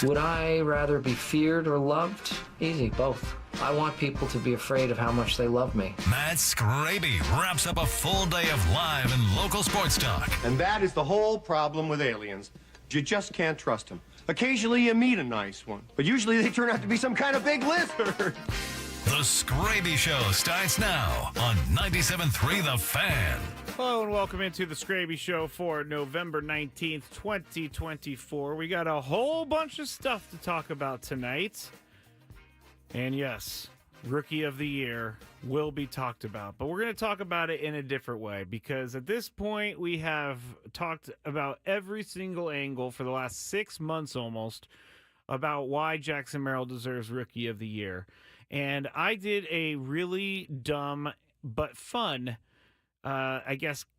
News. Would I rather be feared or loved? Easy, both. I want people to be afraid of how much they love me. Matt Skraby wraps up a full day of live and local sports talk. And that is the whole problem with aliens. You just can't trust them. Occasionally you meet a nice one, but usually they turn out to be some kind of big lizard. The Skraby Show starts now on 97.3 The Fan. Hello and welcome into the Skraby Show for November 19th, 2024. We got a whole bunch of stuff to talk about tonight. And yes, Rookie of the Year will be talked about. But we're going to talk about it in a different way because at this point we have talked about every single angle for the last 6 months almost about why Jackson Merrill deserves Rookie of the Year. And I did a really dumb but fun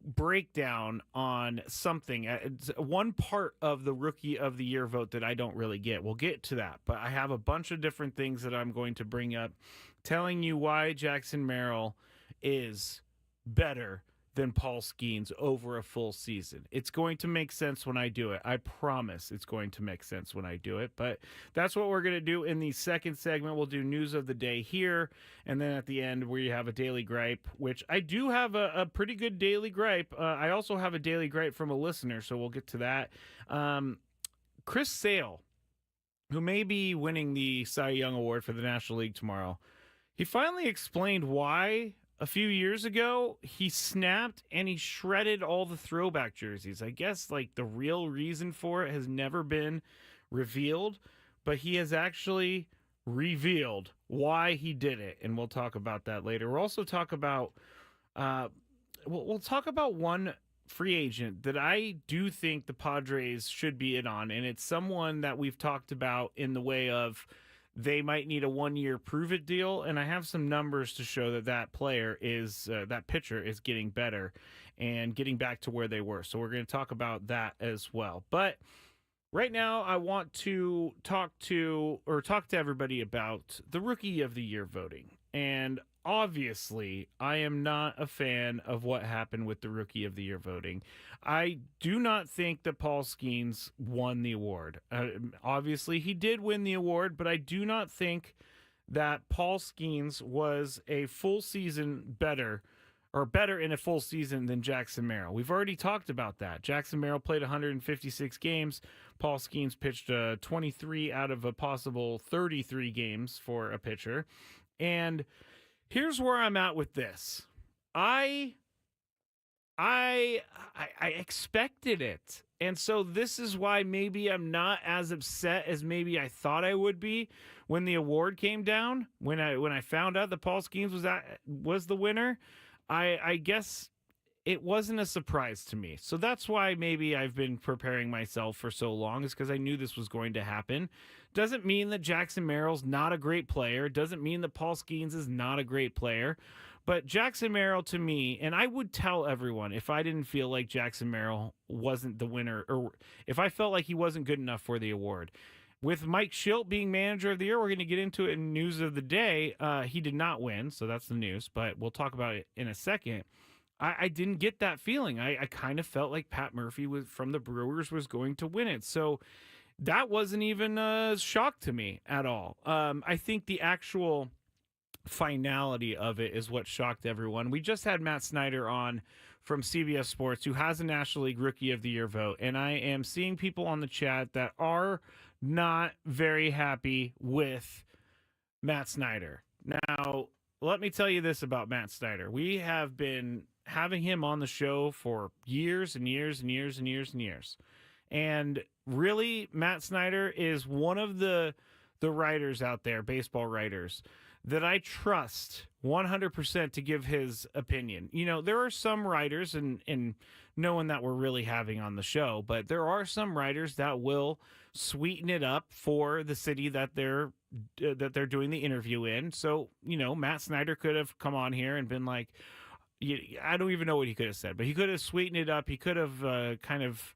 breakdown on something. It's one part of the Rookie of the Year vote that I don't really get. We'll get to that, but I have a bunch of different things that I'm going to bring up, telling you why Jackson Merrill is better than Paul Skenes over a full season. It's going to make sense when I do it. I promise it's going to make sense when I do it. But that's what we're going to do in the second segment. We'll do news of the day here. And then at the end, we have a daily gripe, which I do have a pretty good daily gripe. I also have a daily gripe from a listener, so we'll get to that. Chris Sale, who may be winning the Cy Young Award for the National League tomorrow, he finally explained why a few years ago, he snapped and he shredded all the throwback jerseys. I guess like the real reason for it has never been revealed, but he has actually revealed why he did it, and we'll talk about that later. We'll also talk about we'll talk about one free agent that I do think the Padres should be in on, and it's someone that we've talked about in the way of they might need a 1-year prove-it deal, and I have some numbers to show that that player is, that pitcher is getting better and getting back to where they were. So we're going to talk about that as well. But right now, I want to talk to everybody about the Rookie of the Year voting. And obviously, I am not a fan of what happened with the Rookie of the Year voting. I do not think that Paul Skenes won the award. Obviously, he did win the award, but I do not think that Paul Skenes was a full season better in a full season than Jackson Merrill. We've already talked about that. Jackson Merrill played 156 games. Paul Skenes pitched 23 out of a possible 33 games for a pitcher. And here's where I'm at with this. I expected it. And so this is why maybe I'm not as upset as maybe I thought I would be when the award came down. When I found out that Paul Skenes was the winner, I guess it wasn't a surprise to me. So that's why maybe I've been preparing myself for so long, is because I knew this was going to happen. Doesn't mean that Jackson Merrill's not a great player. Doesn't mean that Paul Skenes is not a great player. But Jackson Merrill, to me, and I would tell everyone if I didn't feel like Jackson Merrill wasn't the winner, or if I felt like he wasn't good enough for the award. With Mike Schilt being manager of the year, we're going to get into it in news of the day. He did not win, so that's the news, but we'll talk about it in a second. I didn't get that feeling. I kind of felt like Pat Murphy from the Brewers was going to win it. So that wasn't even a shock to me at all. I think the actual finality of it is what shocked everyone. We just had Matt Snyder on from CBS Sports, who has a National League Rookie of the Year vote, and I am seeing people on the chat that are not very happy with Matt Snyder. Now, let me tell you this about Matt Snyder. We have been having him on the show for years and years and years and years and years. And really, Matt Snyder is one of the writers out there, baseball writers, that I trust 100% to give his opinion. You know, there are some writers, and no one that we're really having on the show, but there are some writers that will sweeten it up for the city that they're doing the interview in. So, you know, Matt Snyder could have come on here and been like, I don't even know what he could have said, but he could have sweetened it up. He could have kind of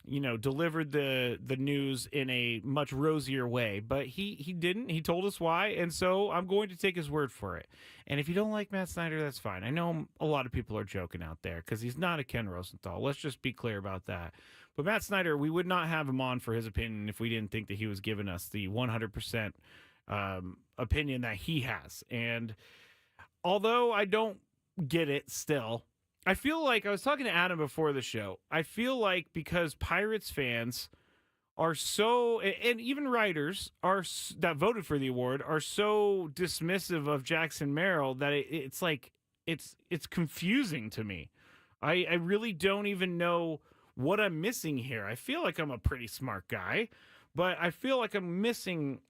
delivered the news in a much rosier way, but he didn't. He told us why, and so I'm going to take his word for it. And if you don't like Matt Snyder, that's fine. I know a lot of people are joking out there because he's not a Ken Rosenthal. Let's just be clear about that. But Matt Snyder, we would not have him on for his opinion if we didn't think that he was giving us the 100% opinion that he has. And although I don't get it still, I feel like, I was talking to Adam before the show, I feel like because Pirates fans are so, and even writers that voted for the award are so dismissive of Jackson Merrill that it's like, it's confusing to me. I really don't even know what I'm missing here. I feel like I'm a pretty smart guy, but I feel like I'm missing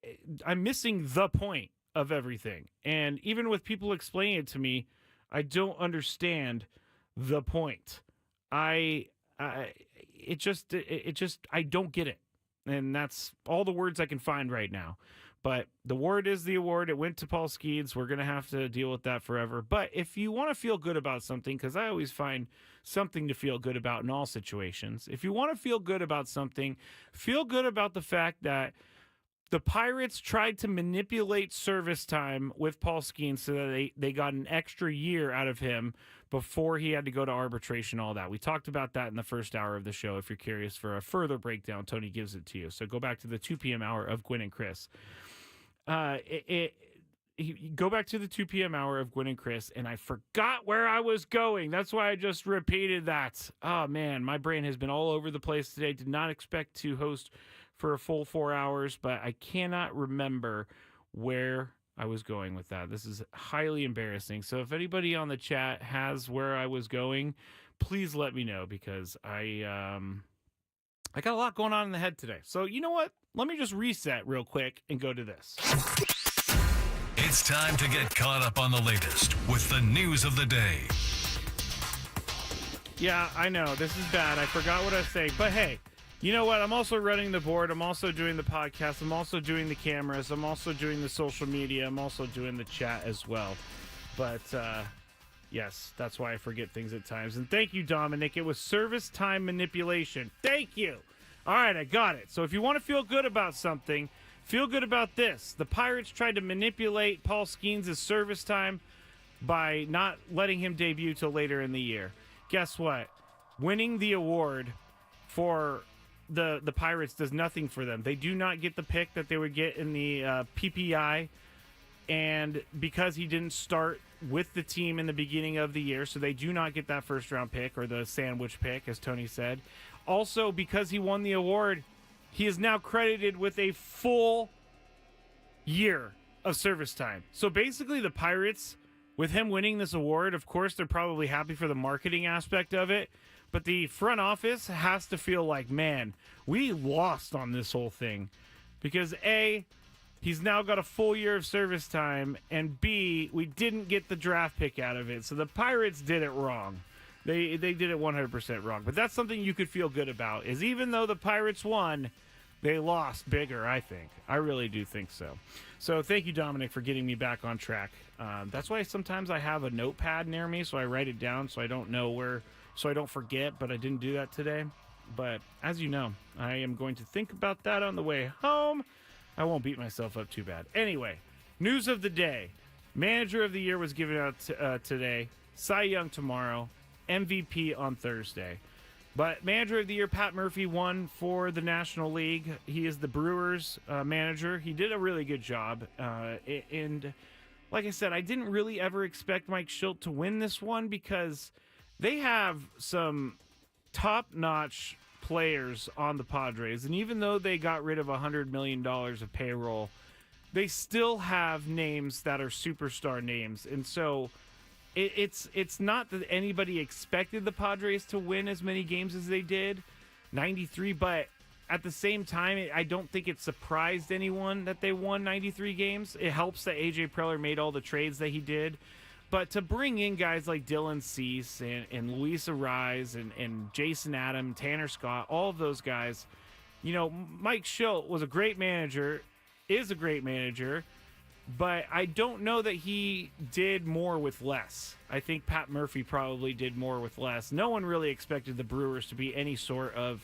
the point of everything. And even with people explaining it to me, I don't understand the point. I don't get it. And that's all the words I can find right now. But the award is the award. It went to Paul Skenes. We're going to have to deal with that forever. But if you want to feel good about something, because I always find something to feel good about in all situations. If you want to feel good about something, feel good about the fact that the Pirates tried to manipulate service time with Paul Skenes so that they got an extra year out of him before he had to go to arbitration, all that. We talked about that in the first hour of the show. If you're curious for a further breakdown, Tony gives it to you. So go back to the 2 p.m. hour of Gwynn and Chris. Go back to the 2 p.m. hour of Gwynn and Chris, and I forgot where I was going. That's why I just repeated that. Oh, man, my brain has been all over the place today. Did not expect to host for a full 4 hours, but I cannot remember where I was going with that. This is highly embarrassing. So if anybody on the chat has where I was going, please let me know, because I got a lot going on in the head today. So you know what? Let me just reset real quick and go to this. It's time to get caught up on the latest with the news of the day. Yeah, I know. This is bad. I forgot what I was saying. But hey, you know what? I'm also running the board. I'm also doing the podcast. I'm also doing the cameras. I'm also doing the social media. I'm also doing the chat as well. But, yes, that's why I forget things at times. And thank you, Dominic. It was service time manipulation. Thank you. All right, I got it. So if you want to feel good about something, feel good about this. The Pirates tried to manipulate Paul Skenes' service time by not letting him debut till later in the year. Guess what? Winning the award for the Pirates does nothing for them. They do not get the pick that they would get in the PPI, and because he didn't start with the team in the beginning of the year, so they do not get that first-round pick, or the sandwich pick, as Tony said. Also, because he won the award, he is now credited with a full year of service time. So basically, the Pirates, with him winning this award, of course, they're probably happy for the marketing aspect of it, but the front office has to feel like, man, we lost on this whole thing. Because A, he's now got a full year of service time, and B, we didn't get the draft pick out of it. So the Pirates did it wrong. They did it 100% wrong. But that's something you could feel good about, is even though the Pirates won, they lost bigger, I think. I really do think so. So thank you, Dominic, for getting me back on track. That's why sometimes I have a notepad near me, so I write it down so I don't know where, so I don't forget, but I didn't do that today. But as you know, I am going to think about that on the way home. I won't beat myself up too bad. Anyway, news of the day. Manager of the Year was given out today. Cy Young tomorrow. MVP on Thursday. But Manager of the Year, Pat Murphy, won for the National League. He is the Brewers manager. He did a really good job. And like I said, I didn't really ever expect Mike Schilt to win this one because they have some top-notch players on the Padres. And even though they got rid of $100 million of payroll, they still have names that are superstar names. And so it's not that anybody expected the Padres to win as many games as they did, 93, but at the same time, I don't think it surprised anyone that they won 93 games. It helps that A.J. Preller made all the trades that he did. But to bring in guys like Dylan Cease and Luis Arraez and Jason Adam, Tanner Scott, all of those guys, you know, Mike Schilt was a great manager, is a great manager, but I don't know that he did more with less. I think Pat Murphy probably did more with less. No one really expected the Brewers to be any sort of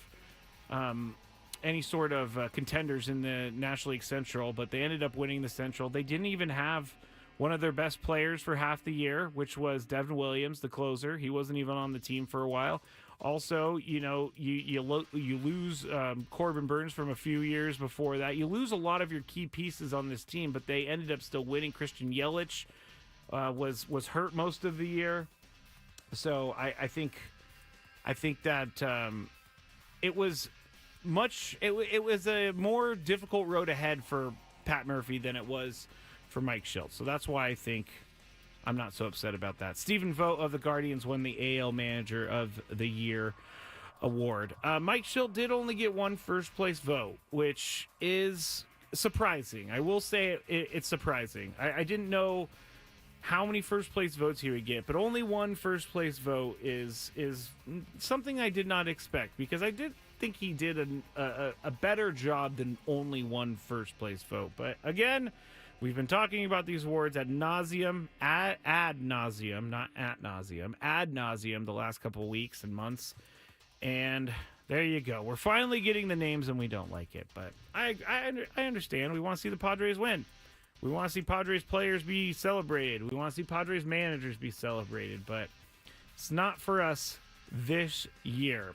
contenders in the National League Central, but they ended up winning the Central. They didn't even have one of their best players for half the year, which was Devin Williams, the closer. He wasn't even on the team for a while. Also, you lose Corbin Burns from a few years before that. You lose a lot of your key pieces on this team, but they ended up still winning. Christian Yelich was hurt most of the year, so I think that it was a more difficult road ahead for Pat Murphy than it was for Mike Shildt. So that's why I think I'm not so upset about that. Stephen Vogt of the Guardians won the AL Manager of the Year award. Mike Shildt did only get one first place vote, which is surprising. I will say it's surprising. I didn't know how many first place votes he would get, but only one first place vote is something I did not expect, because I did think he did a better job than only one first place vote. But again, we've been talking about these awards ad nauseum the last couple of weeks and months. And there you go. We're finally getting the names, and we don't like it. But I understand. We want to see the Padres win. We want to see Padres players be celebrated. We want to see Padres managers be celebrated. But it's not for us this year.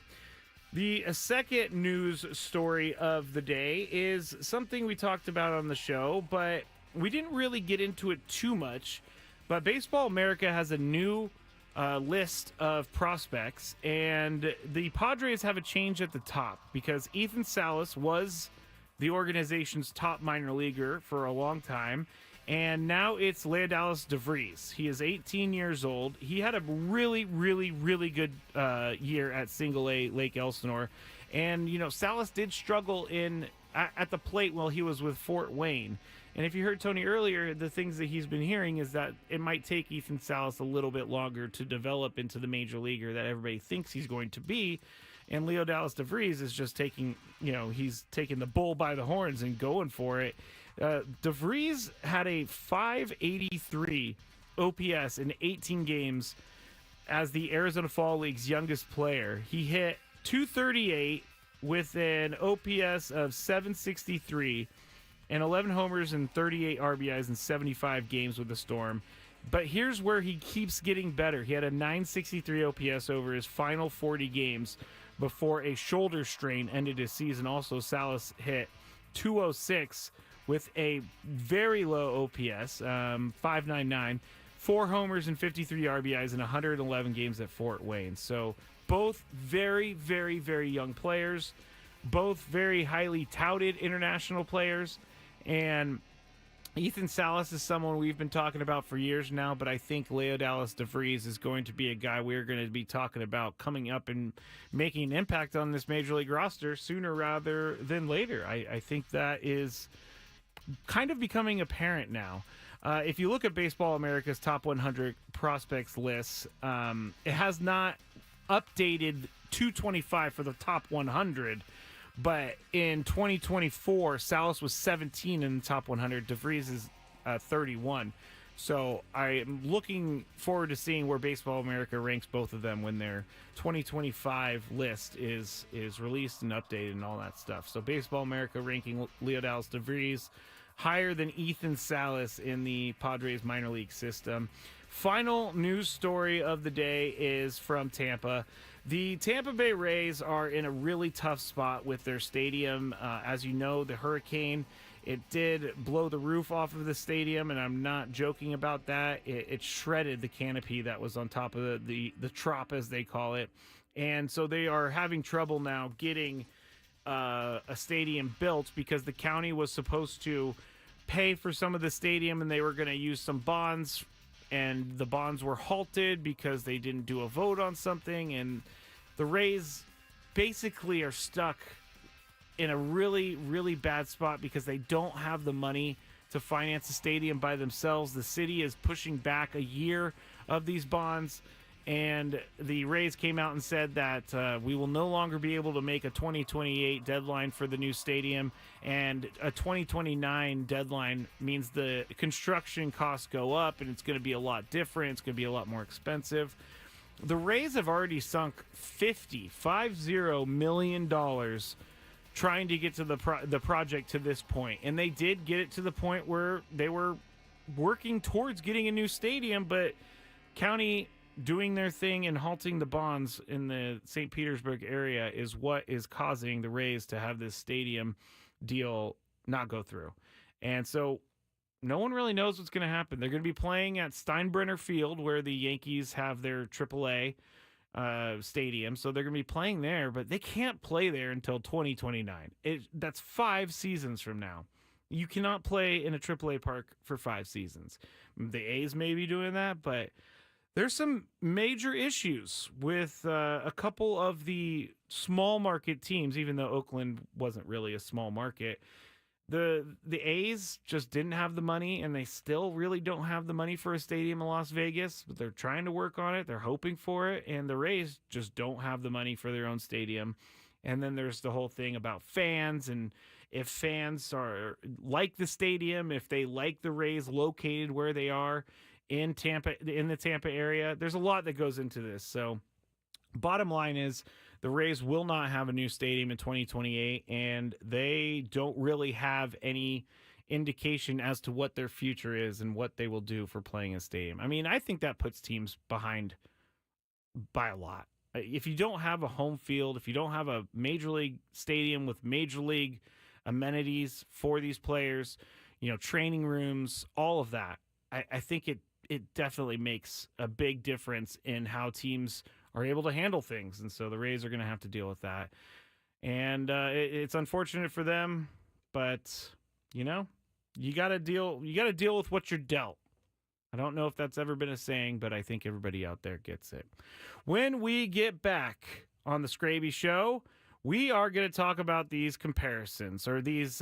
The second news story of the day is something we talked about on the show, but we didn't really get into it too much. But Baseball America has a new list of prospects, and the Padres have a change at the top because Ethan Salas was the organization's top minor leaguer for a long time, and now it's Leodalis DeVries. He is 18 years old. He had a really, really, really good year at Single A Lake Elsinore, and Salas did struggle at the plate while he was with Fort Wayne. And if you heard Tony earlier, the things that he's been hearing is that it might take Ethan Salas a little bit longer to develop into the major leaguer that everybody thinks he's going to be. And Leodalis DeVries is just taking the bull by the horns and going for it. DeVries had a 583 OPS in 18 games as the Arizona Fall League's youngest player. He hit 238 with an OPS of 763 and 11 homers and 38 RBIs in 75 games with the Storm. But here's where he keeps getting better. He had a 963 OPS over his final 40 games before a shoulder strain ended his season. Also, Salas hit 206 with a very low OPS, 599, 4 homers and 53 RBIs in 111 games at Fort Wayne. So both very, very, very young players, both very highly touted international players. And Ethan Salas is someone we've been talking about for years now, but I think Leodalis DeVries is going to be a guy we're going to be talking about coming up and making an impact on this Major League roster sooner rather than later. I think that is kind of becoming apparent now. If you look at Baseball America's top 100 prospects lists, it has not updated 225 for the top 100. But in 2024, Salas was 17 in the top 100. DeVries is 31. So I'm looking forward to seeing where Baseball America ranks both of them when their 2025 list is released and updated and all that stuff. So Baseball America ranking Leodalis DeVries higher than Ethan Salas in the Padres minor league system. Final news story of the day is from Tampa. The Tampa Bay Rays are in a really tough spot with their stadium. As you know, the hurricane, it did blow the roof off of the stadium, and I'm not joking about that. It shredded the canopy that was on top of the trop, as they call it. And so they are having trouble now getting a stadium built because the county was supposed to pay for some of the stadium, and they were going to use some bonds, and the bonds were halted because they didn't do a vote on something, and the Rays basically are stuck in a really, really bad spot because they don't have the money to finance the stadium by themselves. The city is pushing back a year of these bonds, and the Rays came out and said that we will no longer be able to make a 2028 deadline for the new stadium, and a 2029 deadline means the construction costs go up, and it's going to be a lot different. It's going to be a lot more expensive. The Rays have already sunk $50 million trying to get to the project to this point, and they did get it to the point where they were working towards getting a new stadium, but county doing their thing and halting the bonds in the St. Petersburg area is what is causing the Rays to have this stadium deal not go through. And so no one really knows what's going to happen. They're going to be playing at Steinbrenner Field, where the Yankees have their AAA stadium. So they're going to be playing there, but they can't play there until 2029. That's 5 seasons from now. You cannot play in a AAA park for 5 seasons. The A's may be doing that, but there's some major issues with a couple of the small market teams, even though Oakland wasn't really a small market. The A's just didn't have the money, and they still really don't have the money for a stadium in Las Vegas, but they're trying to work on it. They're hoping for it, and the Rays just don't have the money for their own stadium. And then there's the whole thing about fans, and if fans are like the stadium, if they like the Rays located where they are in the Tampa area. There's a lot that goes into this. So bottom line is the Rays will not have a new stadium in 2028, and they don't really have any indication as to what their future is and what they will do for playing a stadium. I mean, I think that puts teams behind by a lot. If you don't have a home field, if you don't have a major league stadium with major league amenities for these players, training rooms, all of that, I think it definitely makes a big difference in how teams are able to handle things. And so the Rays are going to have to deal with that. And it's unfortunate for them, but you got to deal with what you're dealt. I don't know if that's ever been a saying, but I think everybody out there gets it. When we get back on the Skraby Show, we are going to talk about these comparisons, or these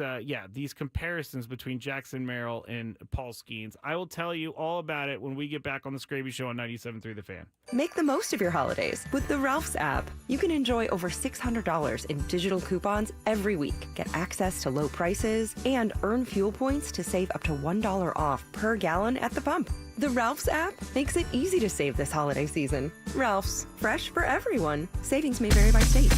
comparisons between Jackson Merrill and Paul Skenes. I will tell you all about it when we get back on the Skraby Show on 97.3 The Fan. Make the most of your holidays with the Ralph's app. You can enjoy over $600 in digital coupons every week, get access to low prices, and earn fuel points to save up to $1 off per gallon at the pump. The Ralph's app makes it easy to save this holiday season. Ralph's, fresh for everyone. Savings may vary by state.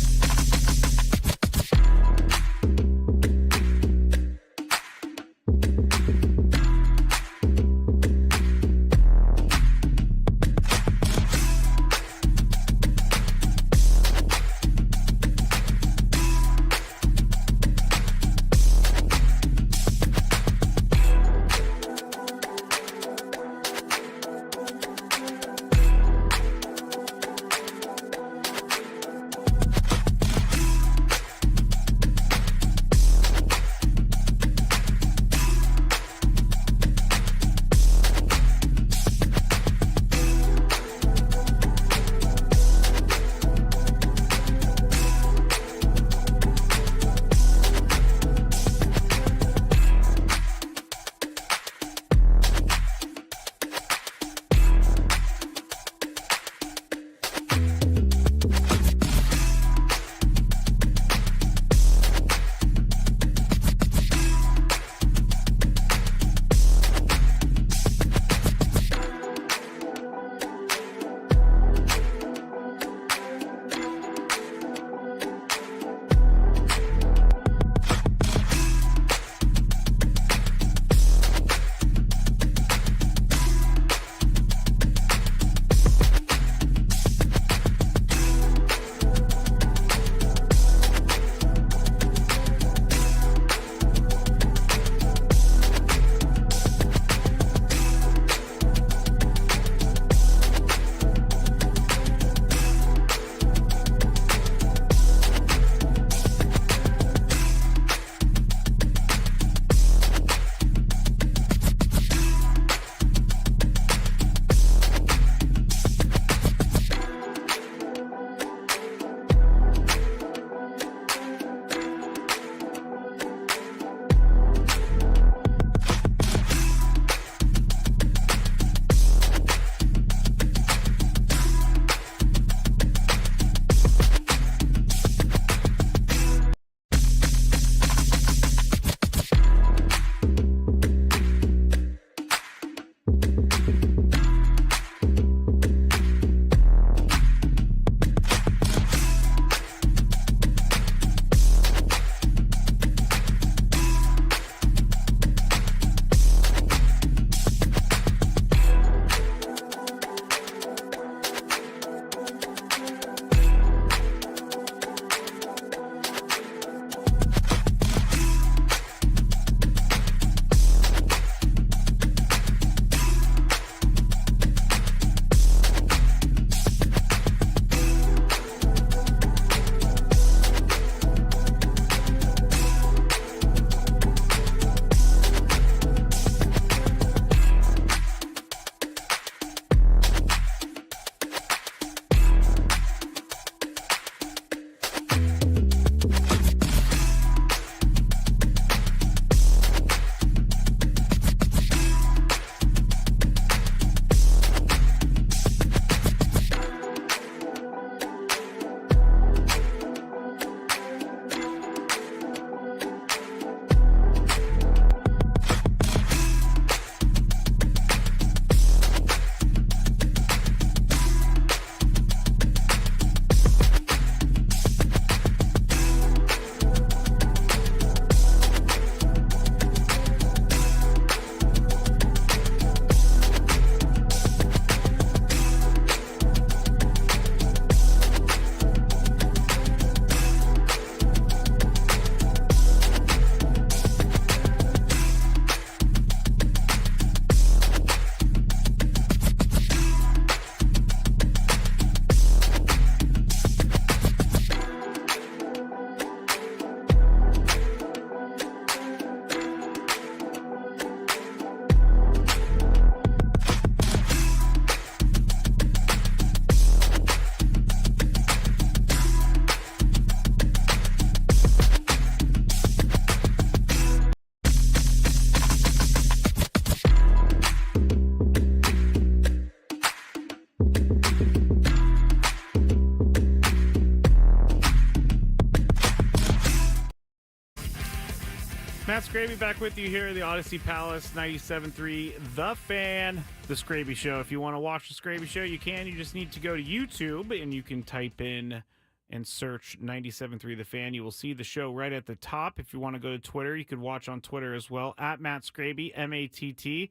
Matt Skraby back with you here at the Odyssey Palace, 97.3 The Fan, The Skraby Show. If you want to watch The Skraby Show, you can. You just need to go to YouTube, and you can type in and search 97.3 The Fan. You will see the show right at the top. If you want to go to Twitter, you could watch on Twitter as well, at Matt Skraby, MATT,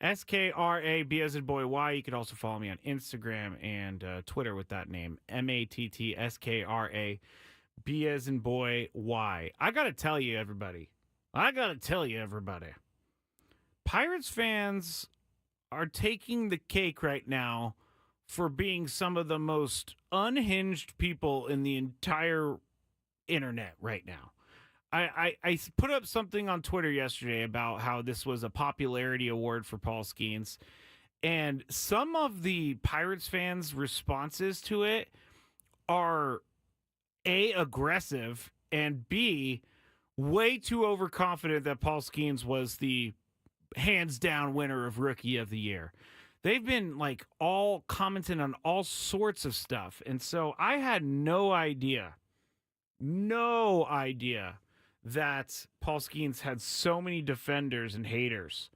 as in boy, Y. You could also follow me on Instagram and Twitter with that name, MATT, as in boy, Y. I got to tell you, everybody. Pirates fans are taking the cake right now for being some of the most unhinged people in the entire internet right now. I put up something on Twitter yesterday about how this was a popularity award for Paul Skenes, and some of the Pirates fans' responses to it are A, aggressive, and B, way too overconfident that Paul Skenes was the hands-down winner of Rookie of the Year. They've been like all commenting on all sorts of stuff. And so I had no idea that Paul Skenes had so many defenders and haters.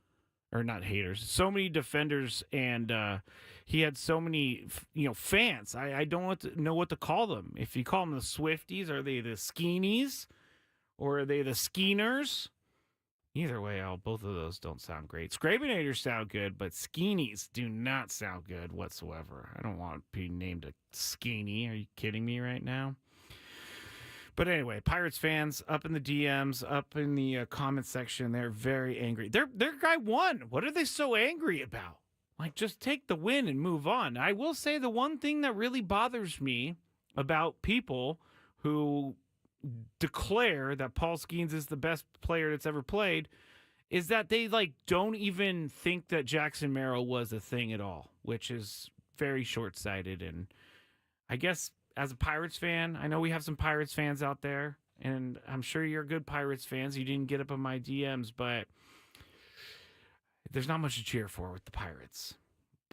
Or not haters, so many defenders, and he had so many, fans. I don't know what to call them. If you call them the Swifties, are they the Skeenies? Or are they the Skeeners? Either way, both of those don't sound great. Scrabinators sound good, but Skeenies do not sound good whatsoever. I don't want to be named a Skeenie. Are you kidding me right now? But anyway, Pirates fans up in the DMs, up in the comment section, they're very angry. Their guy won. What are they so angry about? Like, just take the win and move on. I will say the one thing that really bothers me about people who declare that Paul Skenes is the best player that's ever played is that they don't even think that Jackson Merrill was a thing at all, which is very short-sighted. And I guess as a Pirates fan, I know we have some Pirates fans out there, and I'm sure you're good Pirates fans. You didn't get up on my DMs, but there's not much to cheer for with the Pirates.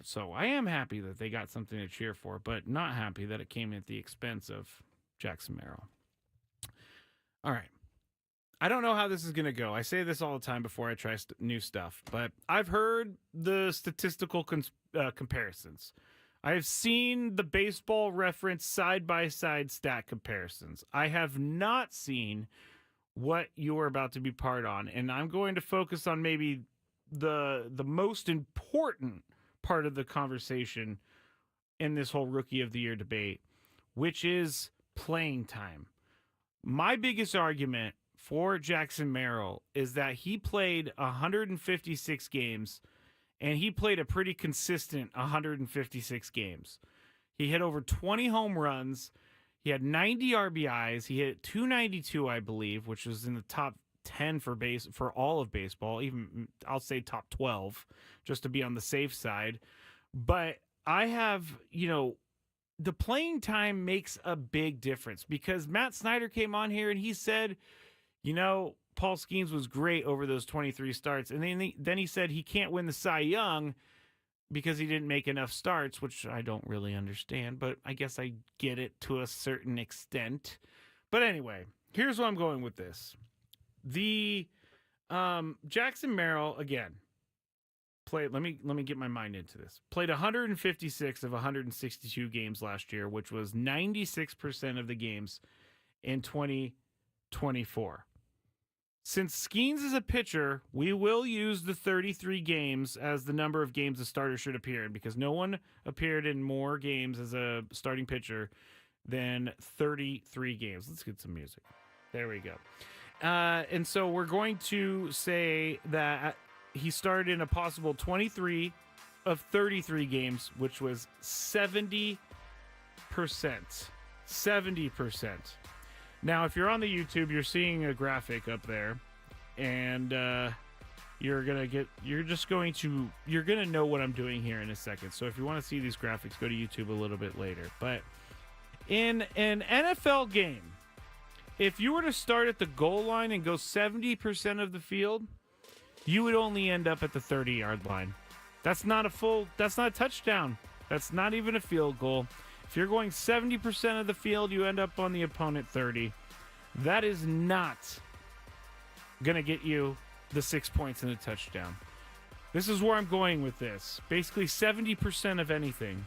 So I am happy that they got something to cheer for, but not happy that it came at the expense of Jackson Merrill. All right. I don't know how this is going to go. I say this all the time before I try new stuff, but I've heard the statistical comparisons. I have seen the Baseball Reference side-by-side stat comparisons. I have not seen what you're about to be part on, and I'm going to focus on maybe the most important part of the conversation in this whole Rookie of the Year debate, which is playing time. My biggest argument for Jackson Merrill is that he played 156 games, and he played a pretty consistent 156 games. He hit over 20 home runs. He had 90 RBIs. He hit 292, I believe, which was in the top 10 for all of baseball. Even I'll say top 12, just to be on the safe side. But I have, the playing time makes a big difference because Matt Snyder came on here and he said, Paul Skenes was great over those 23 starts. And then he said he can't win the Cy Young because he didn't make enough starts, which I don't really understand, but I guess I get it to a certain extent. But anyway, here's where I'm going with this. The Jackson Merrill, again, let me get my mind into this. Played 156 of 162 games last year, which was 96% of the games in 2024. Since Skenes is a pitcher, we will use the 33 games as the number of games a starter should appear in because no one appeared in more games as a starting pitcher than 33 games. Let's get some music. There we go. And so we're going to say that he started in a possible 23 of 33 games, which was 70%. 70%. Now, if you're on the YouTube, you're seeing a graphic up there, and you're gonna know what I'm doing here in a second. So if you want to see these graphics, go to YouTube a little bit later. But in an NFL game, if you were to start at the goal line and go 70% of the field, you would only end up at the 30-yard line. That's not a touchdown. That's not even a field goal. If you're going 70% of the field, you end up on the opponent 30. That is not going to get you the 6 points and a touchdown. This is where I'm going with this. Basically 70% of anything.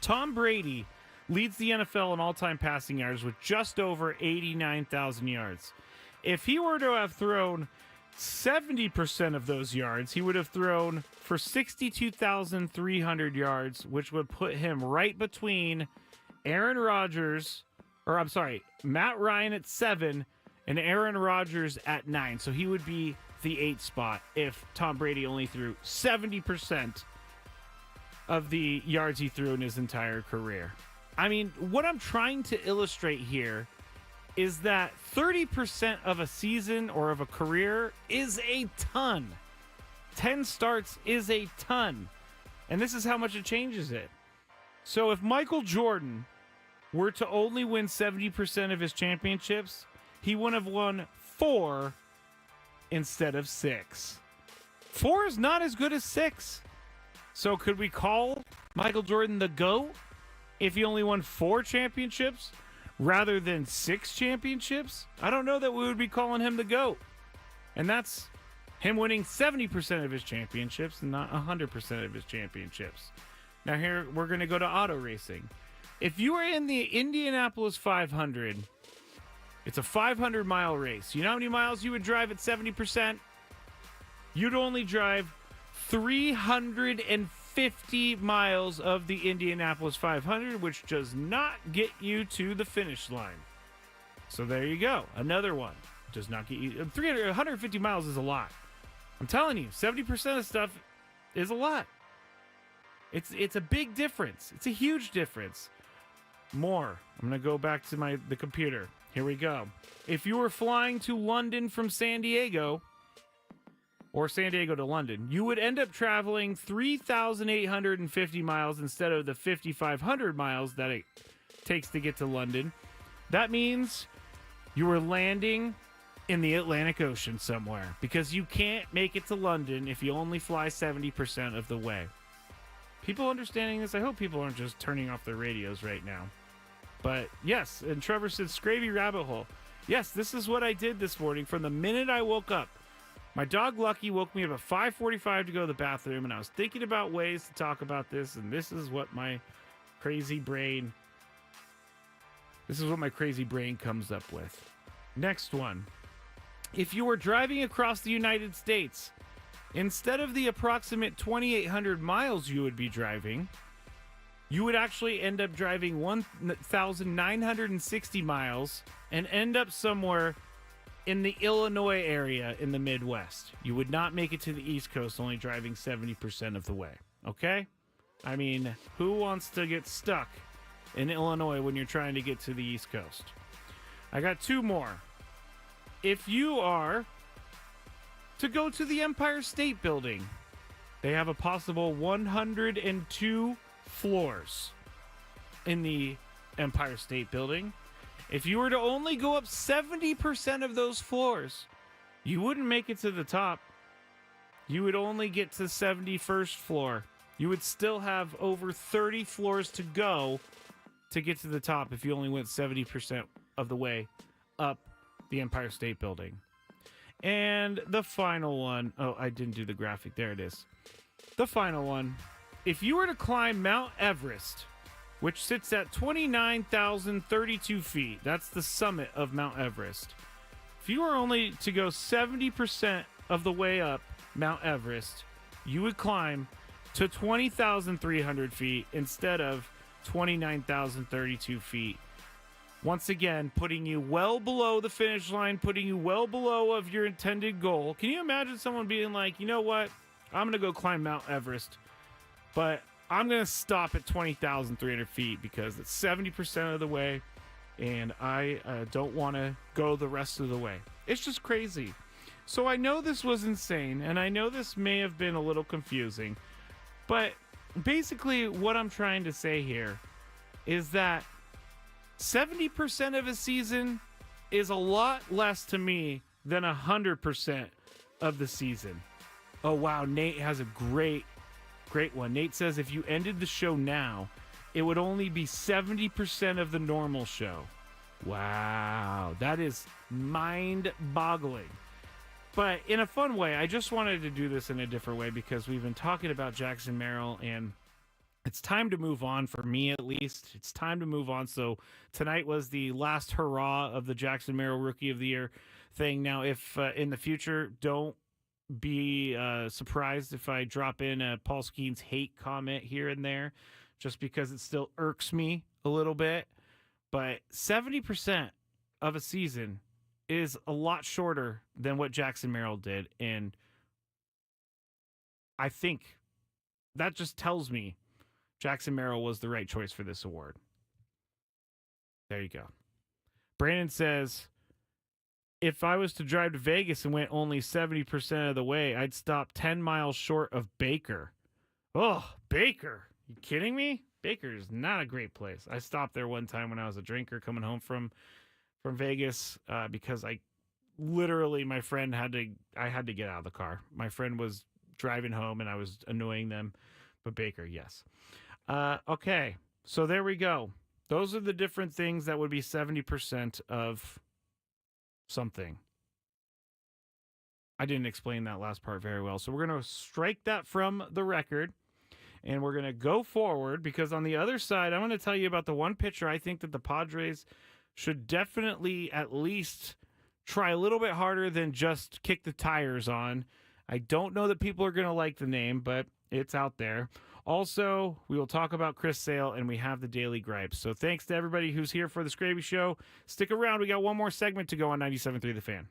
Tom Brady leads the NFL in all-time passing yards with just over 89,000 yards. If he were to have thrown 70% of those yards, he would have thrown for 62,300 yards, which would put him right between Aaron Rodgers, Matt Ryan at 7 and Aaron Rodgers at 9. So he would be the 8th spot if Tom Brady only threw 70% of the yards he threw in his entire career. I mean, what I'm trying to illustrate here is that 30% of a season or of a career is a ton. 10 starts is a ton. And this is how much it changes it. So if Michael Jordan were to only win 70% of his championships, he would have won 4 instead of 6. 4 is not as good as 6. So could we call Michael Jordan the GOAT if he only won 4 championships rather than 6 championships? I don't know that we would be calling him the GOAT. And that's him winning 70% of his championships and not 100% of his championships. Now here, we're going to go to auto racing. If you were in the Indianapolis 500, it's a 500-mile race. You know how many miles you would drive at 70%? You'd only drive 350 miles of the Indianapolis 500, which does not get you to the finish line. So there you go. Another one. Does not get you. 150 miles is a lot. I'm telling you, 70% of stuff is a lot. It's a big difference. It's a huge difference. More. I'm going to go back to the computer. Here we go. If you were flying to London from San Diego, or San Diego to London, you would end up traveling 3,850 miles instead of the 5,500 miles that it takes to get to London. That means you were landing in the Atlantic Ocean somewhere, because you can't make it to London if you only fly 70% of the way. People understanding this, I hope people aren't just turning off their radios right now. But yes, and Trevor said, Skraby rabbit hole. Yes, this is what I did this morning from the minute I woke up. My dog Lucky woke me up at 5:45 to go to the bathroom, and I was thinking about ways to talk about this, and this is what my crazy brain comes up with. Next one. If you were driving across the United States, instead of the approximate 2,800 miles you would be driving, you would actually end up driving 1,960 miles and end up somewhere in the Illinois area in the Midwest. You would not make it to the East Coast only driving 70% of the way. Okay? I mean, who wants to get stuck in Illinois when you're trying to get to the East Coast? I got 2 more. If you are to go to the Empire State Building, they have a possible 102 floors in the Empire State Building. If you were to only go up 70% of those floors, you wouldn't make it to the top. You would only get to 71st floor. You would still have over 30 floors to go to get to the top if you only went 70% of the way up the Empire State Building. And the final one, oh, I didn't do the graphic. There it is. The final one. If you were to climb Mount Everest, which sits at 29,032 feet, that's the summit of Mount Everest. If you were only to go 70% of the way up Mount Everest, you would climb to 20,300 feet instead of 29,032 feet. Once again, putting you well below the finish line, putting you well below of your intended goal. Can you imagine someone being like, you know what? I'm going to go climb Mount Everest, but I'm going to stop at 20,300 feet because it's 70% of the way, and I don't want to go the rest of the way. It's just crazy. So I know this was insane, and I know this may have been a little confusing, but basically what I'm trying to say here is that 70% of a season is a lot less to me than 100% of the season. Oh, wow. Nate has a great one. Nate says if you ended the show now, it would only be 70% of the normal show. Wow. That is mind-boggling. But in a fun way, I just wanted to do this in a different way because we've been talking about Jackson Merrill, and it's time to move on, for me at least. It's time to move on. So tonight was the last hurrah of the Jackson Merrill Rookie of the Year thing. Now, if in the future, don't be surprised if I drop in a Paul Skenes hate comment here and there, just because it still irks me a little bit. But 70% of a season is a lot shorter than what Jackson Merrill did. And I think that just tells me Jackson Merrill was the right choice for this award. There you go. Brandon says, if I was to drive to Vegas and went only 70% of the way, I'd stop 10 miles short of Baker. Oh, Baker. You kidding me? Baker is not a great place. I stopped there one time when I was a drinker coming home from Vegas because I literally, my friend I had to get out of the car. My friend was driving home and I was annoying them. But Baker, yes. Okay, so there we go. Those are the different things that would be 70% of something. I didn't explain that last part very well. So we're going to strike that from the record. And we're going to go forward because on the other side, I'm going to tell you about the one pitcher I think that the Padres should definitely at least try a little bit harder than just kick the tires on. I don't know that people are going to like the name, but it's out there. Also, we will talk about Chris Sale, and we have the Daily Gripes. So thanks to everybody who's here for the Skraby Show. Stick around. We got one more segment to go on 97.3 The Fan.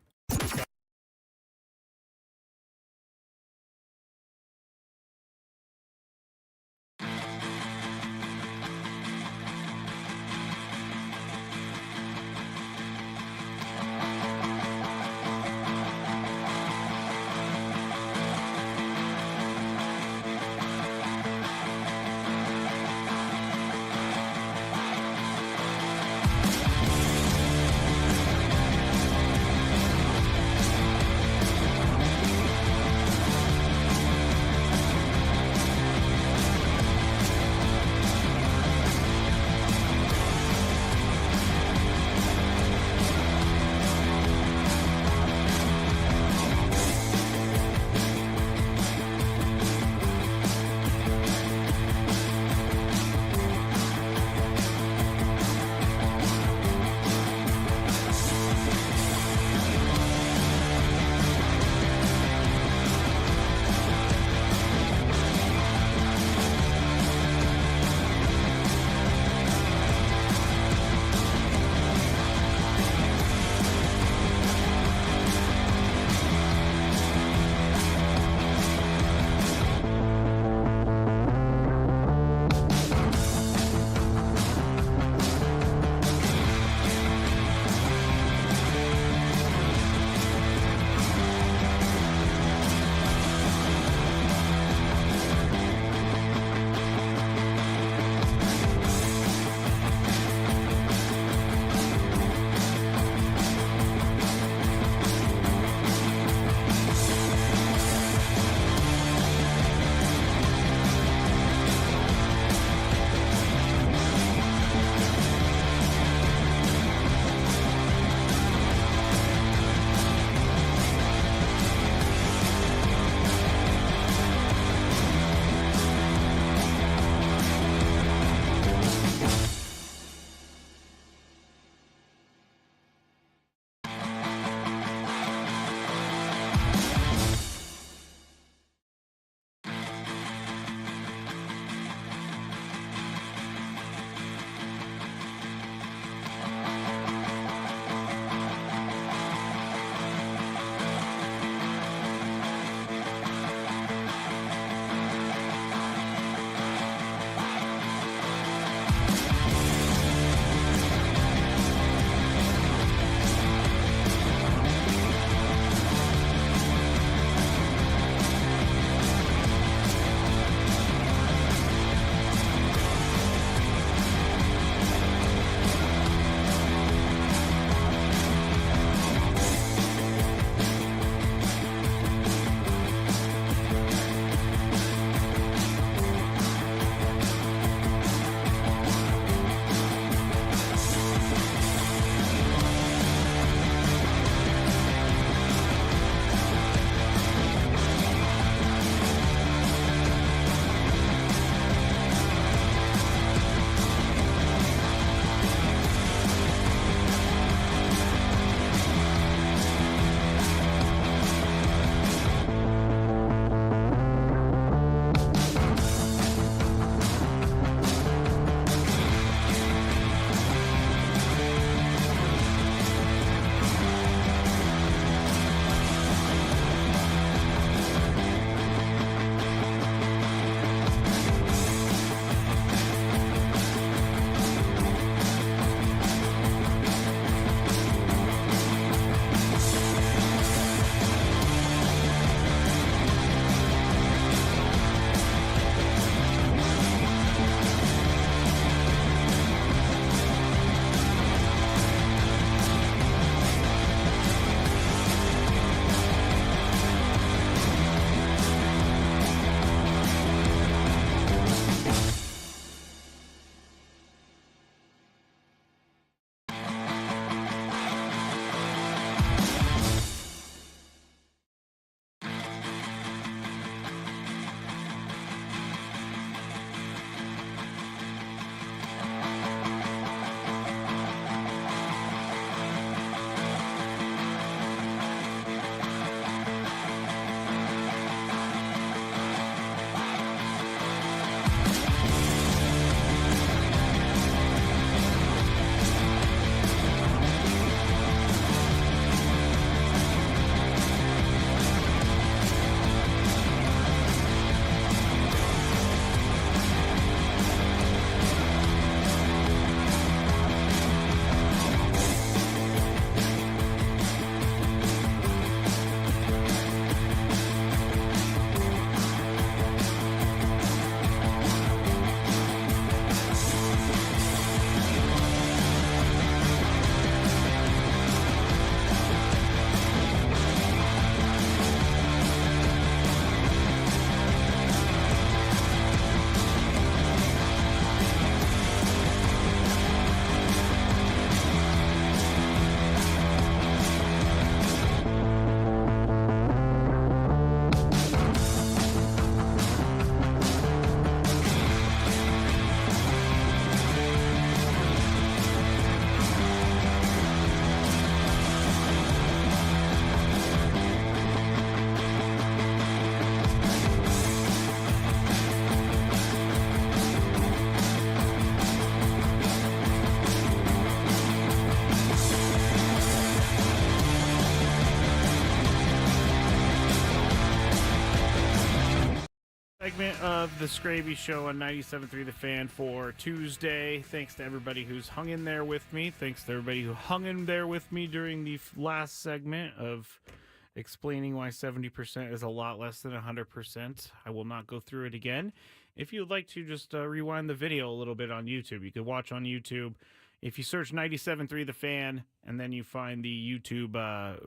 of the Skraby Show on 97.3 The Fan for Tuesday. Thanks to everybody who's hung in there with me. Thanks to everybody who hung in there with me during the last segment of explaining why 70% is a lot less than 100%. I will not go through it again. If you'd like to just rewind the video a little bit on YouTube, you could watch on YouTube. If you search 97.3 The Fan, and then you find the YouTube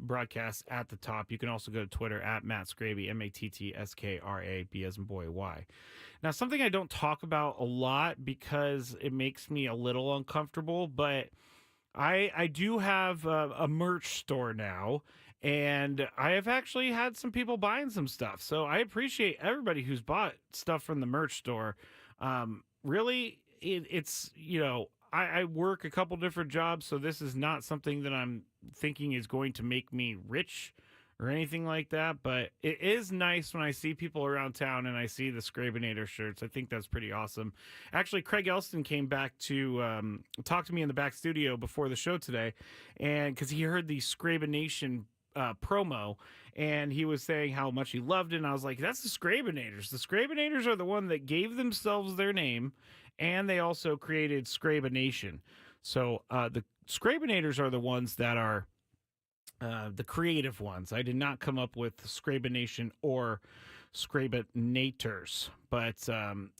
broadcast at the top, you can also go to Twitter at Matt Skraby, MattsKraby, as in boy, Y. Now, something I don't talk about a lot because it makes me a little uncomfortable, but I do have a merch store now, and I have actually had some people buying some stuff. So I appreciate everybody who's bought stuff from the merch store. Really, it's, you know, I work a couple different jobs, so this is not something that I'm thinking is going to make me rich or anything like that. But it is nice when I see people around town and I see the Skrabinator shirts. I think that's pretty awesome. Actually, Craig Elston came back to talk to me in the back studio before the show today, and because he heard the Skrabination promo, and he was saying how much he loved it. And I was like, that's the Skrabinators. The Skrabinators are the one that gave themselves their name, and they also created Skrabination. So the Skrabinators are the ones that are the creative ones. I did not come up with Skrabination or Skrabinators. But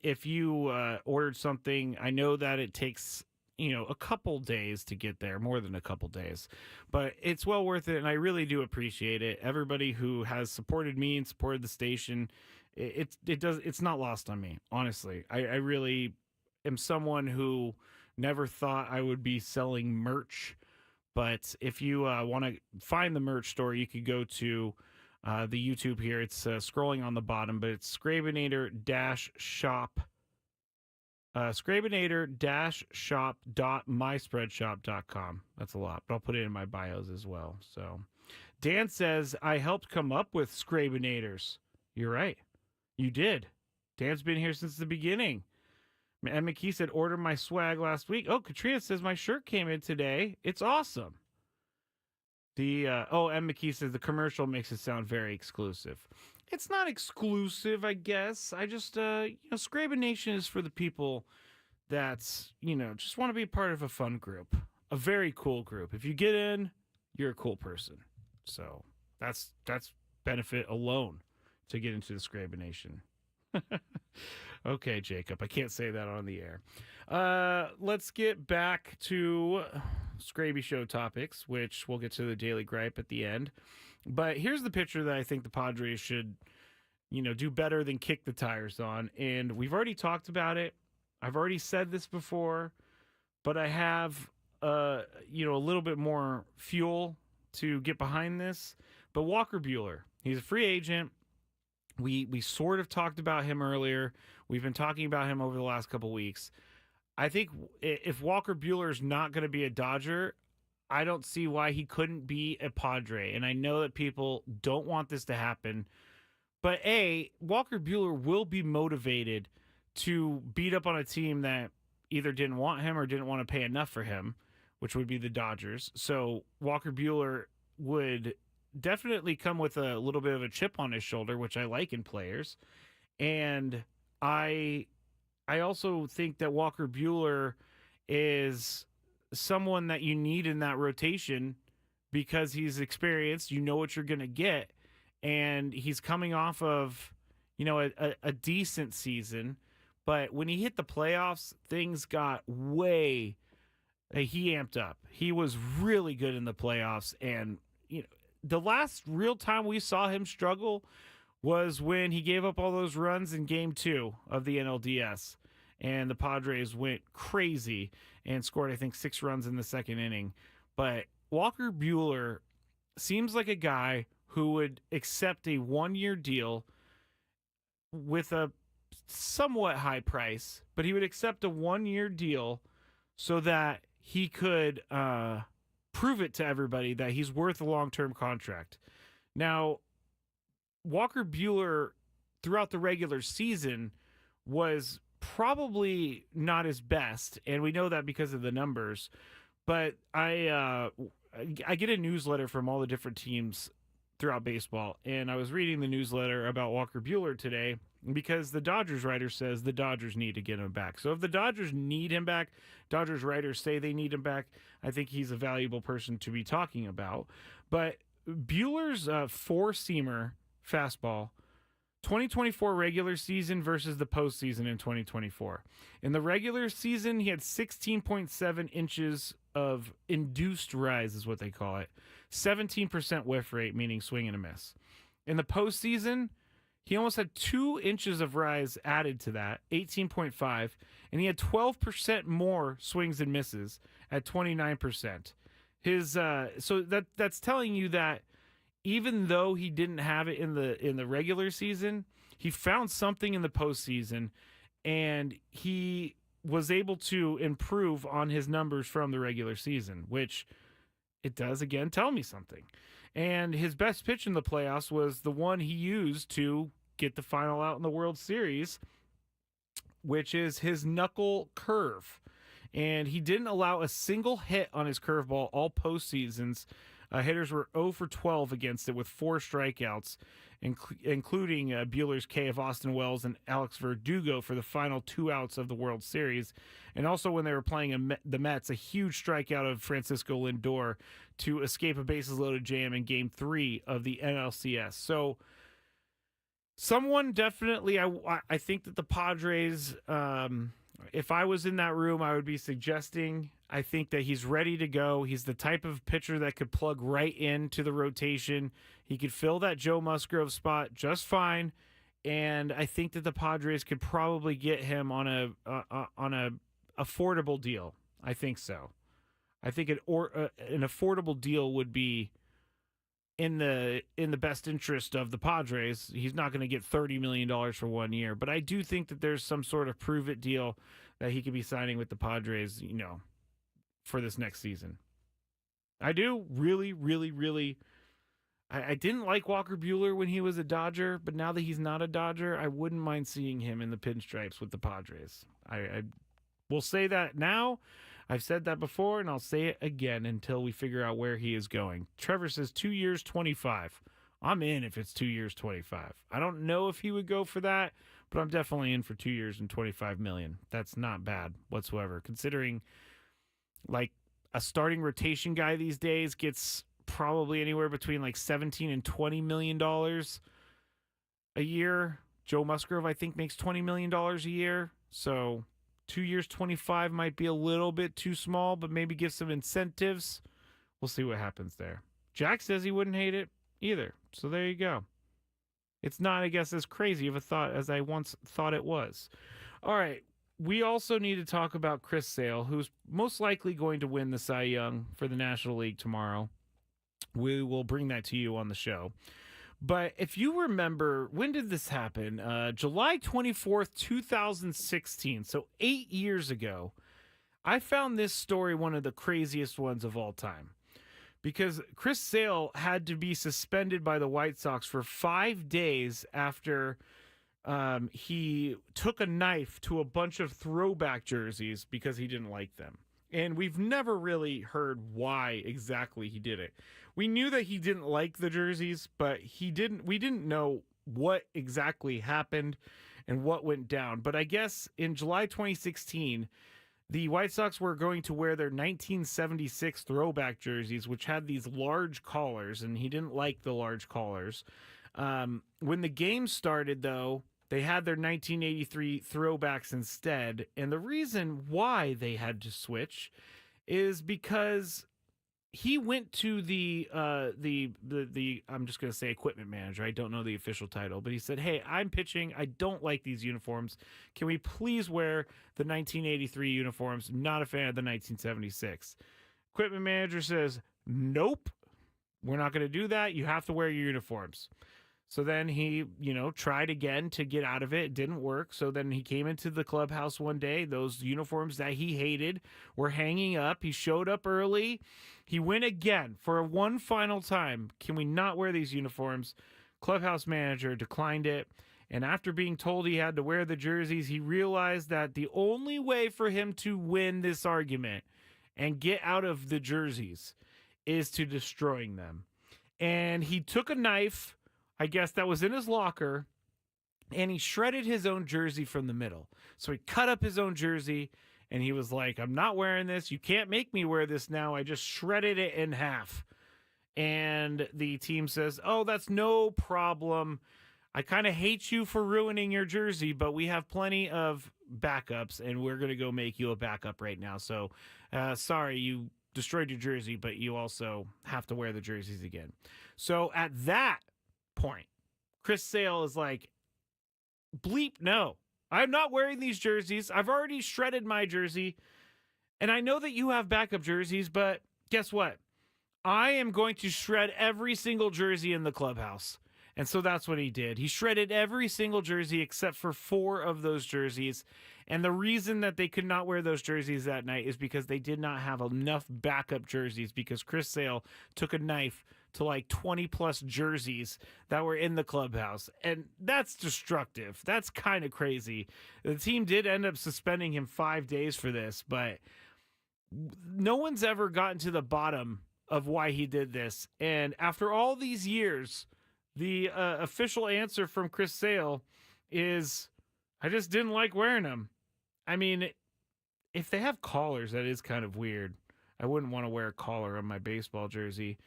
if you ordered something, I know that it takes, you know, a couple days to get there, more than a couple days, but it's well worth it, and I really do appreciate it. Everybody who has supported me and supported the station, it's not lost on me, honestly. I really am someone who never thought I would be selling merch, but if you want to find the merch store, you could go to the YouTube here. It's scrolling on the bottom, but it's Skrabinator-shop. Skrabinator-shop.myspreadshop.com. That's a lot, but I'll put it in my bios as well. So Dan says, I helped come up with Skrabinators. You're right. You did. Dan's been here since the beginning. And McKee said, order my swag last week. Oh, Katrina says, my shirt came in today. It's awesome. And McKee says, the commercial makes it sound very exclusive. It's not exclusive, I guess. I just, Skrabination is for the people that's, just want to be part of a fun group, a very cool group. If you get in, you're a cool person. So that's benefit alone to get into the Skrabination. Okay, Jacob, I can't say that on the air. Let's get back to Skraby Show topics, which we'll get to the Daily Gripe at the end. But here's the pitcher that I think the Padres should, do better than kick the tires on. And we've already talked about it. I've already said this before, but I have, a little bit more fuel to get behind this. But Walker Buehler, he's a free agent. We sort of talked about him earlier. We've been talking about him over the last couple weeks. I think if Walker Buehler is not going to be a Dodger, I don't see why he couldn't be a Padre. And I know that people don't want this to happen. But Walker Buehler will be motivated to beat up on a team that either didn't want him or didn't want to pay enough for him, which would be the Dodgers. So Walker Buehler would definitely come with a little bit of a chip on his shoulder, which I like in players. And I also think that Walker Buehler is someone that you need in that rotation because he's experienced. You know what you're going to get. And he's coming off of, a decent season. But when he hit the playoffs, things got he amped up. He was really good in the playoffs. And, the last real time we saw him struggle was when he gave up all those runs in Game 2 of the NLDS. And the Padres went crazy and scored, I think, 6 runs in the second inning. But Walker Buehler seems like a guy who would accept a 1-year deal with a somewhat high price, but he would accept a 1-year deal so that he could prove it to everybody that he's worth a long-term contract. Now, Walker Buehler, throughout the regular season, was probably not his best, and we know that because of the numbers. But I get a newsletter from all the different teams throughout baseball. And I was reading the newsletter about Walker Buehler today because the Dodgers writer says the Dodgers need to get him back. So if the Dodgers need him back, Dodgers writers say they need him back, I think he's a valuable person to be talking about. But Buehler's four-seamer fastball, 2024 regular season versus the postseason in 2024. In the regular season, he had 16.7 inches of induced rise, is what they call it. 17% whiff rate, meaning swing and a miss. In the postseason, he almost had 2 inches of rise added to that, 18.5, and he had 12% more swings and misses at 29%. His so that's telling you that even though he didn't have it in the regular season, he found something in the postseason, and he was able to improve on his numbers from the regular season, which it does, again, tell me something. And his best pitch in the playoffs was the one he used to get the final out in the World Series, which is his knuckle curve. And he didn't allow a single hit on his curveball all postseasons. Hitters were 0 for 12 against it with 4 strikeouts, including Buehler's K of Austin Wells and Alex Verdugo for the final 2 outs of the World Series. And also when they were playing the Mets, a huge strikeout of Francisco Lindor to escape a bases-loaded jam in Game 3 of the NLCS. So someone definitely, I think that the Padres, if I was in that room, I would be suggesting, I think that he's ready to go. He's the type of pitcher that could plug right into the rotation. He could fill that Joe Musgrove spot just fine, and I think that the Padres could probably get him on a affordable deal. I think so. I think an affordable deal would be in the best interest of the Padres. He's not going to get $30 million for 1 year, but I do think that there's some sort of prove-it deal that he could be signing with the Padres, for this next season. I do really, really, really. I didn't like Walker Buehler when he was a Dodger, but now that he's not a Dodger, I wouldn't mind seeing him in the pinstripes with the Padres. I will say that now. I've said that before, and I'll say it again until we figure out where he is going. Trevor says 2 years, 25. I'm in if it's 2 years, 25. I don't know if he would go for that, but I'm definitely in for 2 years and $25 million. That's not bad whatsoever, considering like a starting rotation guy these days gets probably anywhere between like $17 and $20 million a year. Joe Musgrove, I think, makes $20 million a year. So 2 years, 25 might be a little bit too small, but maybe give some incentives. We'll see what happens there. Jack says he wouldn't hate it either. So there you go. It's not, I guess, as crazy of a thought as I once thought it was. All right. We also need to talk about Chris Sale, who's most likely going to win the Cy Young for the National League tomorrow. We will bring that to you on the show. But if you remember, when did this happen? July 24th, 2016. So 8 years ago. I found this story one of the craziest ones of all time. Because Chris Sale had to be suspended by the White Sox for 5 days after he took a knife to a bunch of throwback jerseys because he didn't like them. And we've never really heard why exactly he did it. We knew that he didn't like the jerseys, but we didn't know what exactly happened and what went down. But I guess in July 2016, the White Sox were going to wear their 1976 throwback jerseys, which had these large collars, and he didn't like the large collars. When the game started, though, they had their 1983 throwbacks instead, and the reason why they had to switch is because he went to the I'm just going to say equipment manager. I don't know the official title, but he said, "Hey, I'm pitching. I don't like these uniforms. Can we please wear the 1983 uniforms? Not a fan of the 1976." Equipment manager says, "Nope, we're not going to do that. You have to wear your uniforms." So then he, tried again to get out of it. It didn't work. So then he came into the clubhouse one day. Those uniforms that he hated were hanging up. He showed up early. He went again for one final time. Can we not wear these uniforms? Clubhouse manager declined it. And after being told he had to wear the jerseys, he realized that the only way for him to win this argument and get out of the jerseys is to destroying them. and he took a knife, I guess that was in his locker, and he shredded his own jersey from the middle. So he cut up his own jersey, and he was like, I'm not wearing this. You can't make me wear this now. I just shredded it in half. And the team says, oh, that's no problem. I kind of hate you for ruining your jersey, but we have plenty of backups, and we're going to go make you a backup right now. So sorry, you destroyed your jersey, but you also have to wear the jerseys again. So at that point, Chris Sale is like, bleep no. I'm not wearing these jerseys. I've already shredded my jersey. And I know that you have backup jerseys, but guess what? I am going to shred every single jersey in the clubhouse. And so that's what he did. He shredded every single jersey except for 4 of those jerseys. And the reason that they could not wear those jerseys that night is because they did not have enough backup jerseys, because Chris Sale took a knife to like 20 plus jerseys that were in the clubhouse. And that's destructive. That's kind of crazy. The team did end up suspending him 5 days for this, but no one's ever gotten to the bottom of why he did this. And after all these years, the official answer from Chris Sale is, I just didn't like wearing them. I mean, if they have collars, that is kind of weird. I wouldn't want to wear a collar on my baseball jersey.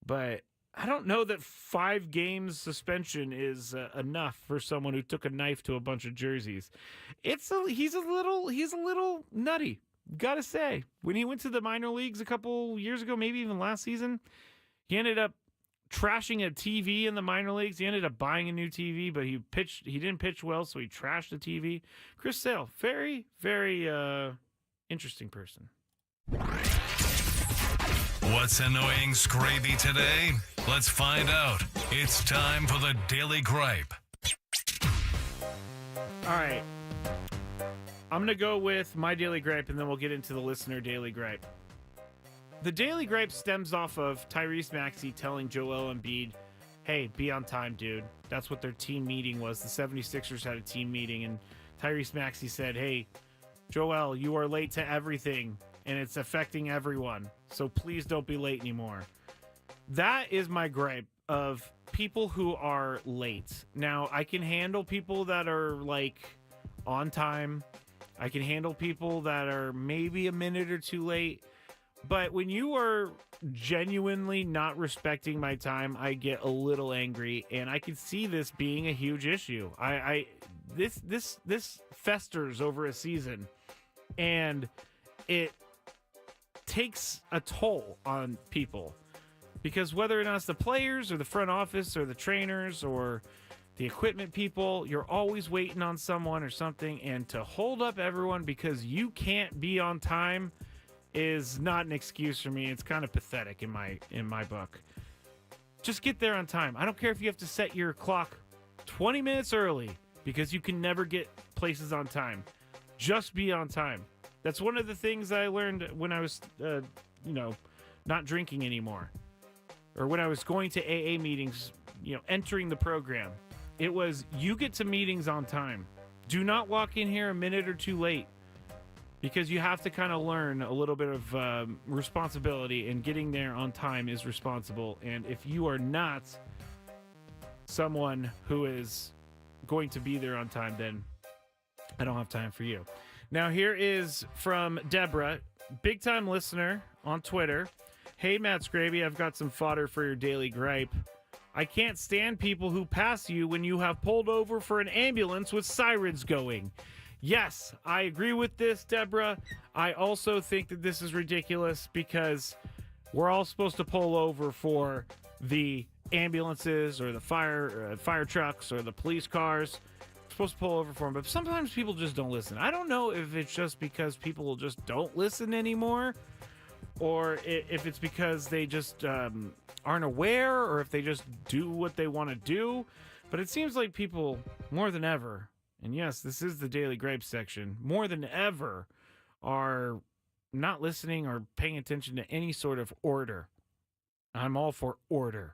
But I don't know that 5 games suspension is enough for someone who took a knife to a bunch of jerseys. He's a little nutty, gotta say. When he went to the minor leagues a couple years ago, maybe even last season, he ended up trashing a TV in the minor leagues. He ended up buying a new TV, but he didn't pitch well, so he trashed the TV. Chris Sale, very, very interesting person. What's annoying Skraby today? Let's find out. It's time for the Daily Gripe. All right. I'm going to go with my Daily Gripe, and then we'll get into the listener Daily Gripe. The Daily Gripe stems off of Tyrese Maxey telling Joel Embiid, hey, be on time, dude. That's what their team meeting was. The 76ers had a team meeting, and Tyrese Maxey said, hey, Joel, you are late to everything, and it's affecting everyone. So please don't be late anymore. That is my gripe of people who are late. Now, I can handle people that are like on time. I can handle people that are maybe a minute or two late. But when you are genuinely not respecting my time, I get a little angry, and I can see this being a huge issue. This festers over a season, and it takes a toll on people, because whether or not it's the players or the front office or the trainers or the equipment people, you're always waiting on someone or something, and to hold up everyone because you can't be on time is not an excuse for me. It's kind of pathetic in my book. Just get there on time. I don't care if you have to set your clock 20 minutes early because you can never get places on time. Just be on time. That's one of the things I learned when I was, not drinking anymore, or when I was going to AA meetings, entering the program. It was, you get to meetings on time. Do not walk in here a minute or two late, because you have to kind of learn a little bit of responsibility, and getting there on time is responsible. And if you are not someone who is going to be there on time, then I don't have time for you. Now, here is from Deborah, big-time listener on Twitter. Hey, Matt Skraby, I've got some fodder for your Daily Gripe. I can't stand people who pass you when you have pulled over for an ambulance with sirens going. Yes, I agree with this, Deborah. I also think that this is ridiculous, because we're all supposed to pull over for the ambulances or the fire trucks or the police cars. Supposed to pull over for them, but sometimes people just don't listen. I don't know if it's just because people just don't listen anymore, or if it's because they just aren't aware, or if they just do what they want to do. But it seems like people, more than ever, and yes, this is the Daily Gripe section, more than ever are not listening or paying attention to any sort of order. I'm all for order.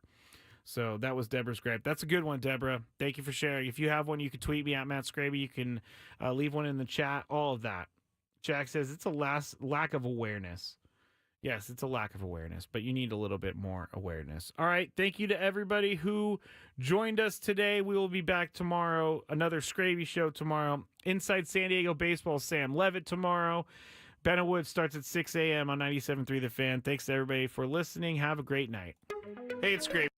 So that was Deborah's gripe. That's a good one, Deborah. Thank you for sharing. If you have one, you can tweet me at Matt Skraby. You can leave one in the chat. All of that. Jack says it's a lack of awareness. Yes, it's a lack of awareness, but you need a little bit more awareness. All right. Thank you to everybody who joined us today. We will be back tomorrow. Another Skraby show tomorrow. Inside San Diego Baseball, Sam Levitt tomorrow. Bennewood starts at 6 a.m. on 97.3 The Fan. Thanks to everybody for listening. Have a great night. Hey, it's Skraby.